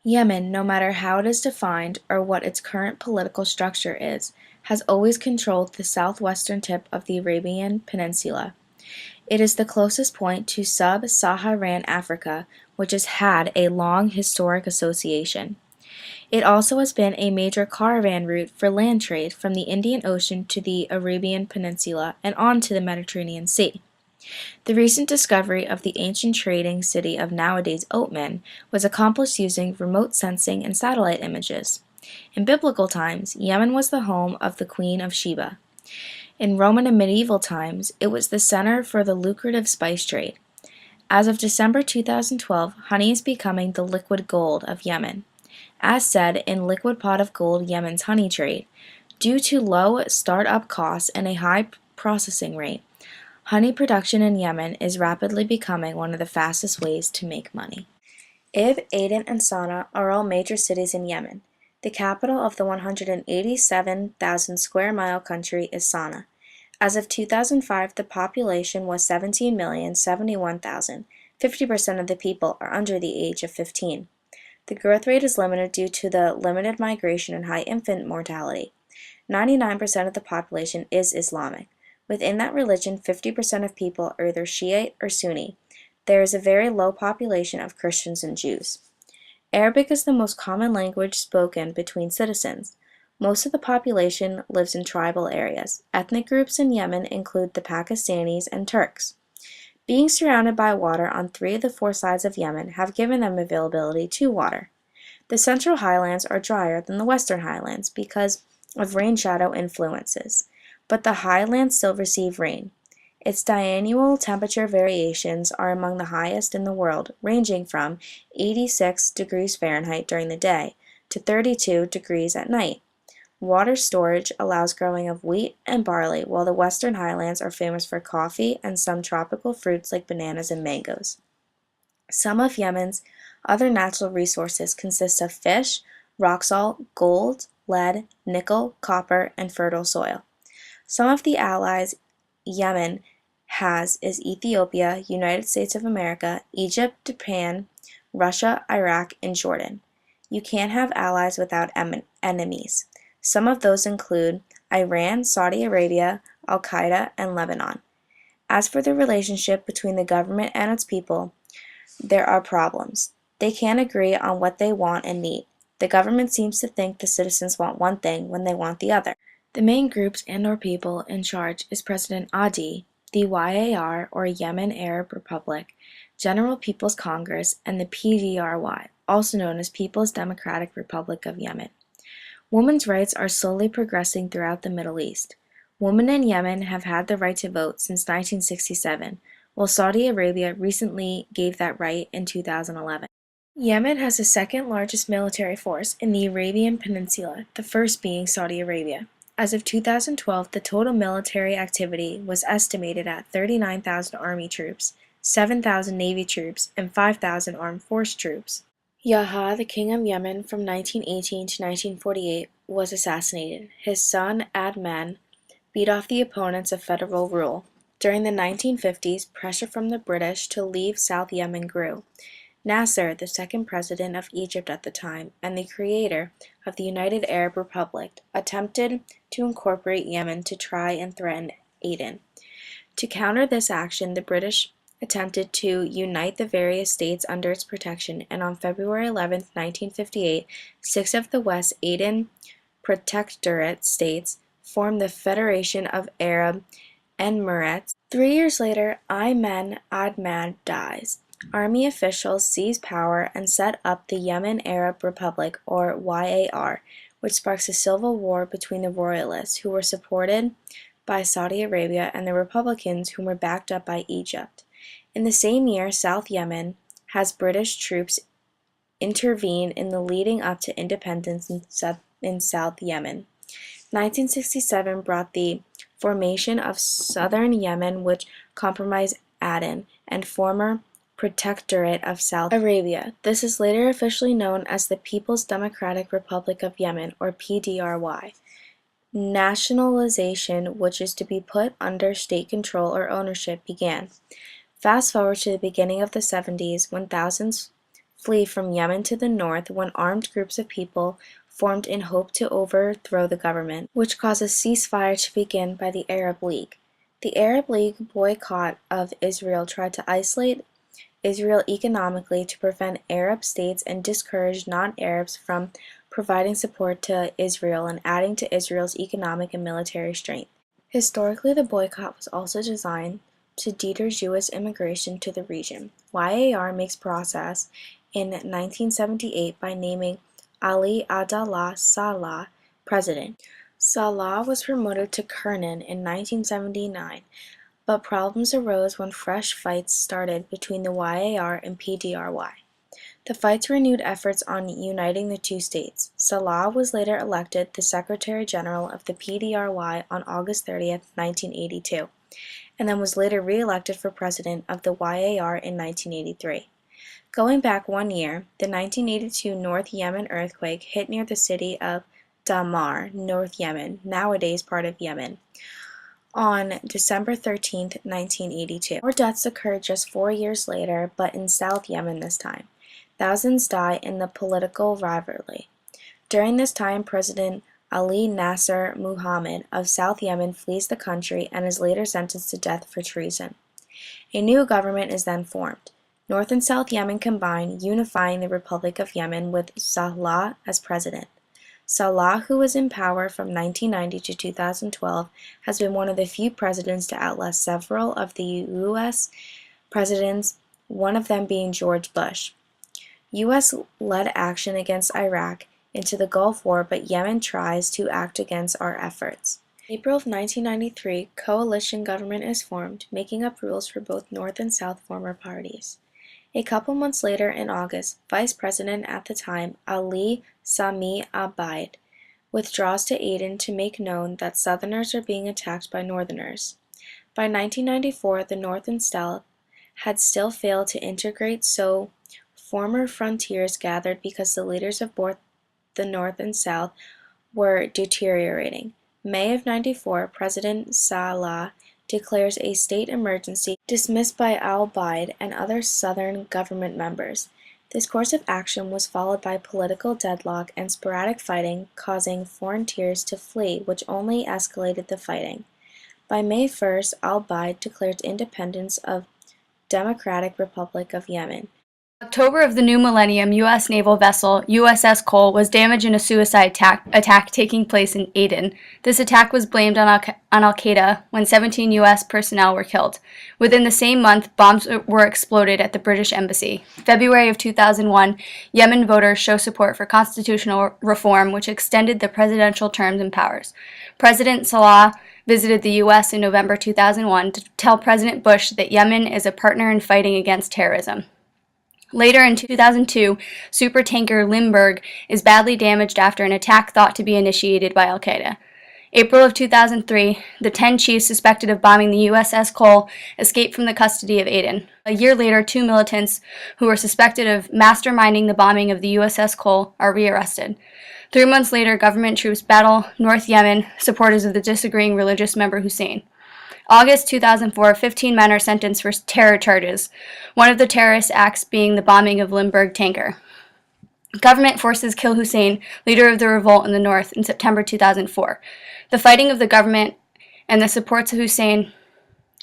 Yemen, no matter how it is defined or what its current political structure is, has always controlled the southwestern tip of the Arabian Peninsula. It is the closest point to sub-Saharan Africa, which has had a long historic association. It also has been a major caravan route for land trade from the Indian Ocean to the Arabian Peninsula and on to the Mediterranean Sea. The recent discovery of the ancient trading city of nowadays Oman was accomplished using remote sensing and satellite images. In biblical times, Yemen was the home of the Queen of Sheba. In Roman and medieval times, it was the center for the lucrative spice trade. As of December 2012, honey is becoming the liquid gold of Yemen. As said in Liquid Pot of Gold Yemen's Honey Trade, due to low start-up costs and a high processing rate, honey production in Yemen is rapidly becoming one of the fastest ways to make money. Ib, Aden, and Sana'a are all major cities in Yemen. The capital of the 187,000 square mile country is Sana'a. As of 2005, the population was 17,071,000. 50% of the people are under the age of 15. The growth rate is limited due to the limited migration and high infant mortality. 99% of the population is Islamic. Within that religion, 50% of people are either Shiite or Sunni. There is a very low population of Christians and Jews. Arabic is the most common language spoken between citizens. Most of the population lives in tribal areas. Ethnic groups in Yemen include the Pakistanis and Turks. Being surrounded by water on 3 of the 4 sides of Yemen have given them availability to water. The central highlands are drier than the western highlands because of rain shadow influences, but the highlands still receive rain. Its diurnal temperature variations are among the highest in the world, ranging from 86 degrees Fahrenheit during the day to 32 degrees at night. Water storage allows growing of wheat and barley, while the western highlands are famous for coffee and some tropical fruits like bananas and mangoes. Some of Yemen's other natural resources consist of fish, rock salt, gold, lead, nickel, copper, and fertile soil. Some of the allies Yemen has is Ethiopia, United States of America, Egypt, Japan, Russia, Iraq, and Jordan. You can't have allies without enemies. Some of those include Iran, Saudi Arabia, Al-Qaeda, and Lebanon. As for the relationship between the government and its people, there are problems. They can't agree on what they want and need. The government seems to think the citizens want one thing when they want the other. The main groups and/or people in charge is President Adi, the YAR or Yemen Arab Republic, General People's Congress, and the PDRY, also known as People's Democratic Republic of Yemen. Women's rights are slowly progressing throughout the Middle East. Women in Yemen have had the right to vote since 1967, while Saudi Arabia recently gave that right in 2011. Yemen has the second largest military force in the Arabian Peninsula, the first being Saudi Arabia. As of 2012, the total military activity was estimated at 39,000 army troops, 7,000 navy troops, and 5,000 armed force troops. Yahya, the king of Yemen from 1918 to 1948, was assassinated. His son, Adnan, beat off the opponents of federal rule. During the 1950s, pressure from the British to leave South Yemen grew. Nasser, the second president of Egypt at the time and the creator of the United Arab Republic, attempted to incorporate Yemen to try and threaten Aden. To counter this action, the British attempted to unite the various states under its protection, and on February 11, 1958, 6 of the West Aden Protectorate states formed the Federation of Arab Emirates. 3 years later, Ayman Adnan dies. Army officials seize power and set up the Yemen Arab Republic, or YAR, which sparks a civil war between the royalists, who were supported by Saudi Arabia, and the Republicans, whom were backed up by Egypt. In the same year, South Yemen has British troops intervene in the leading up to independence in South Yemen. 1967 brought the formation of southern Yemen, which comprised Aden and former Protectorate of South Arabia. This is later officially known as the People's Democratic Republic of Yemen, or PDRY. Nationalization, which is to be put under state control or ownership, began. Fast forward to the beginning of the 70s, when thousands flee from Yemen to the north when armed groups of people formed in hope to overthrow the government, which caused a ceasefire to begin by the Arab League. The Arab League boycott of Israel tried to isolate Israel economically to prevent Arab states and discourage non-Arabs from providing support to Israel and adding to Israel's economic and military strength. Historically, the boycott was also designed to deter Jewish immigration to the region. YAR makes progress in 1978 by naming Ali Abdallah Saleh president. Saleh was promoted to colonel in 1979, but problems arose when fresh fights started between the YAR and PDRY. The fights renewed efforts on uniting the two states. Saleh was later elected the Secretary General of the PDRY on August 30, 1982, and then was later re-elected for president of the YAR in 1983. Going back 1 year, the 1982 North Yemen earthquake hit near the city of Damar, North Yemen, nowadays part of Yemen, on December 13, 1982. More deaths occurred just 4 years later, but in South Yemen this time. Thousands died in the political rivalry. During this time, President Ali Nasser Muhammad of South Yemen flees the country and is later sentenced to death for treason. A new government is then formed. North and South Yemen combine, unifying the Republic of Yemen with Saleh as president. Saleh, who was in power from 1990 to 2012, has been one of the few presidents to outlast several of the U.S. presidents, one of them being George Bush. U.S. led action against Iraq into the Gulf War, but Yemen tries to act against our efforts. In April of 1993, coalition government is formed, making up rules for both North and South former parties. A couple months later, in August, Vice President at the time, Ali Sami Abaid, withdraws to Aden to make known that Southerners are being attacked by Northerners. By 1994, the North and South had still failed to integrate, so former frontiers gathered because the leaders of both the North and South were deteriorating. May of 94, President Saleh declares a state emergency, dismissed by al-Baid and other Southern government members. This course of action was followed by political deadlock and sporadic fighting, causing frontiers to flee, which only escalated the fighting. By May 1st, al-Baid declared independence of Democratic Republic of Yemen. October of the new millennium, U.S. naval vessel USS Cole was damaged in a suicide attack taking place in Aden. This attack was blamed on Al-Qaeda when 17 U.S. personnel were killed. Within the same month, bombs were exploded at the British Embassy. February of 2001, Yemen voters show support for constitutional reform, which extended the presidential terms and powers. President Saleh visited the U.S. in November 2001 to tell President Bush that Yemen is a partner in fighting against terrorism. Later in 2002, supertanker Limburg is badly damaged after an attack thought to be initiated by Al-Qaeda. April of 2003, the 10 chiefs suspected of bombing the USS Cole escaped from the custody of Aden. A year later, 2 militants who were suspected of masterminding the bombing of the USS Cole are rearrested. 3 months later, government troops battle North Yemen, supporters of the disagreeing religious member Hussein. August 2004, 15 men are sentenced for terror charges, one of the terrorist acts being the bombing of Limburg tanker. Government forces kill Hussein, leader of the revolt in the north, in September 2004. The fighting of the government and the supports of Hussein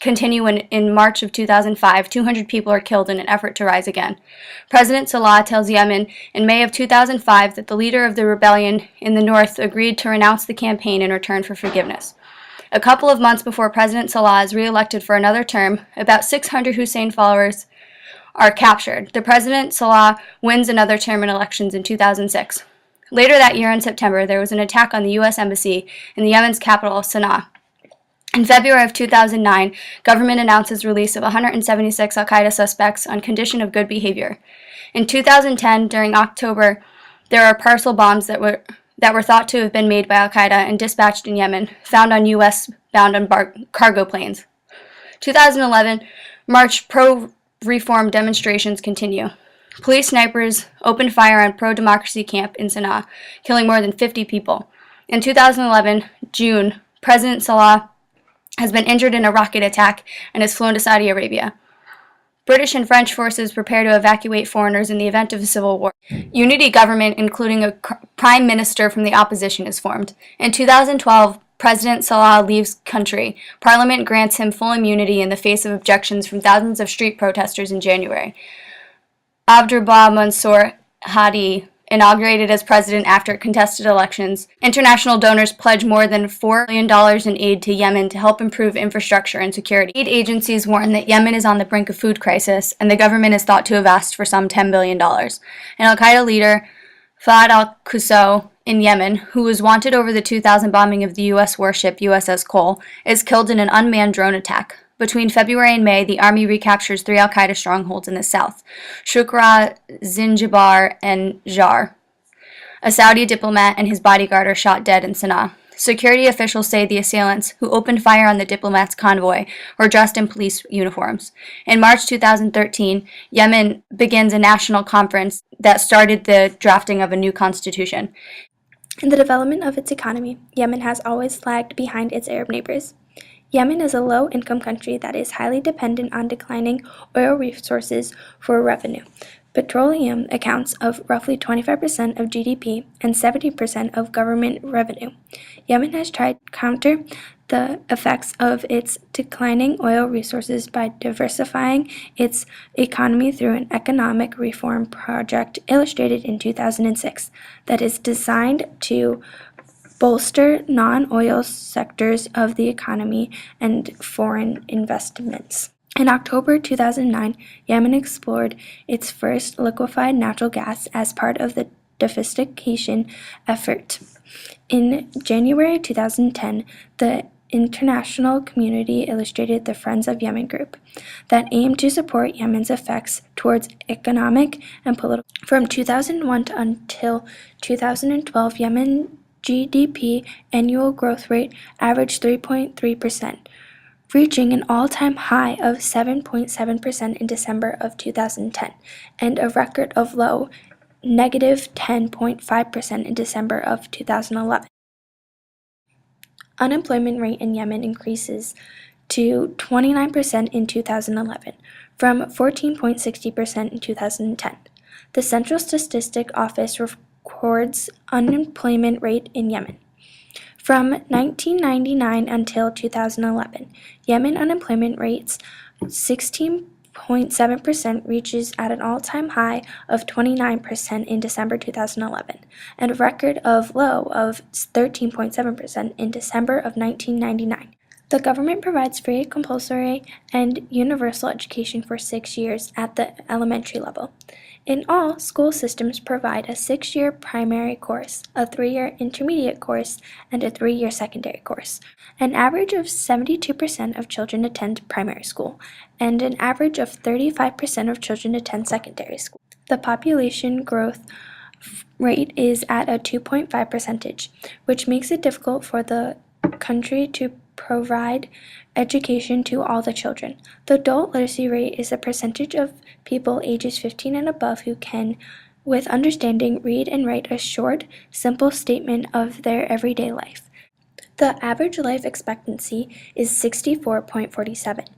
continue when, in March of 2005, 200 people are killed in an effort to rise again. President Saleh tells Yemen in May of 2005 that the leader of the rebellion in the north agreed to renounce the campaign in return for forgiveness. A couple of months before President Saleh is re-elected for another term, about 600 Hussein followers are captured. The President Saleh wins another term in elections in 2006. Later that year in September, there was an attack on the U.S. Embassy in the Yemen's capital, Sana'a. In February of 2009, government announces release of 176 al-Qaeda suspects on condition of good behavior. In 2010, during October, there are parcel bombs that were thought to have been made by al-Qaeda and dispatched in Yemen, found on U.S.-bound cargo planes. 2011, March pro-reform demonstrations continue. Police snipers opened fire on pro-democracy camp in Sana'a, killing more than 50 people. In 2011, June, President Saleh has been injured in a rocket attack and is flown to Saudi Arabia. British and French forces prepare to evacuate foreigners in the event of a civil war. Unity government, including a prime minister from the opposition, is formed. In 2012, President Salah leaves country. Parliament grants him full immunity in the face of objections from thousands of street protesters in January. Abdurrahman Mansour Hadi inaugurated as president after contested elections. International donors pledged more than $4 billion in aid to Yemen to help improve infrastructure and security. Aid agencies warn that Yemen is on the brink of food crisis, and the government is thought to have asked for some $10 billion. An al-Qaeda leader, Fahd al-Qusay, in Yemen, who was wanted over the 2000 bombing of the U.S. warship USS Cole, is killed in an unmanned drone attack. Between February and May, the army recaptures 3 al-Qaeda strongholds in the south, Shukra, Zinjibar, and Jar. A Saudi diplomat and his bodyguard are shot dead in Sana'a. Security officials say the assailants, who opened fire on the diplomat's convoy, were dressed in police uniforms. In March 2013, Yemen begins a national conference that started the drafting of a new constitution. In the development of its economy, Yemen has always lagged behind its Arab neighbors. Yemen is a low-income country that is highly dependent on declining oil resources for revenue. Petroleum accounts of roughly 25% of GDP and 70% of government revenue. Yemen has tried to counter the effects of its declining oil resources by diversifying its economy through an economic reform project illustrated in 2006 that is designed to bolster non-oil sectors of the economy and foreign investments. In October 2009, Yemen explored its first liquefied natural gas as part of the diversification effort. In January 2010, the international community illustrated the Friends of Yemen group that aimed to support Yemen's efforts towards economic and political. From 2001 until 2012, Yemen GDP annual growth rate averaged 3.3%, reaching an all-time high of 7.7% in December of 2010, and a record of low, negative 10.5% in December of 2011. Unemployment rate in Yemen increases to 29% in 2011, from 14.60% in 2010. The Central Statistic Office records unemployment rate in Yemen. From 1999 until 2011, Yemen unemployment rates 16.7% reaches at an all-time high of 29% in December 2011, and a record of low of 13.7% in December of 1999. The government provides free, compulsory, and universal education for 6 years at the elementary level. In all, school systems provide a 6-year primary course, a 3-year intermediate course, and a 3-year secondary course. An average of 72% of children attend primary school, and an average of 35% of children attend secondary school. The population growth rate is at a 2.5%, which makes it difficult for the country to provide education to all the children. The adult literacy rate is the percentage of people ages 15 and above who can, with understanding, read and write a short, simple statement of their everyday life. The average life expectancy is 64.47.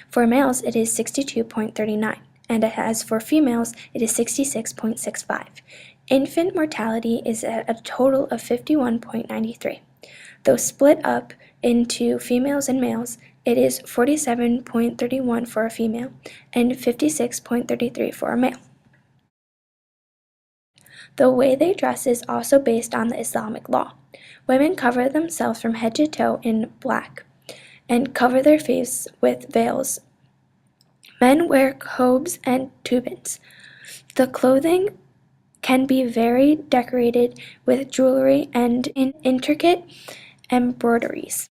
For males, it is 62.39, and as for females, it is 66.65. Infant mortality is at a total of 51.93. Though split up into females and males, it is 47.31 for a female and 56.33 for a male. The way they dress is also based on the Islamic law. Women cover themselves from head to toe in black and cover their face with veils. Men wear qobes and turbans. The clothing can be very decorated with jewelry and intricate embroideries.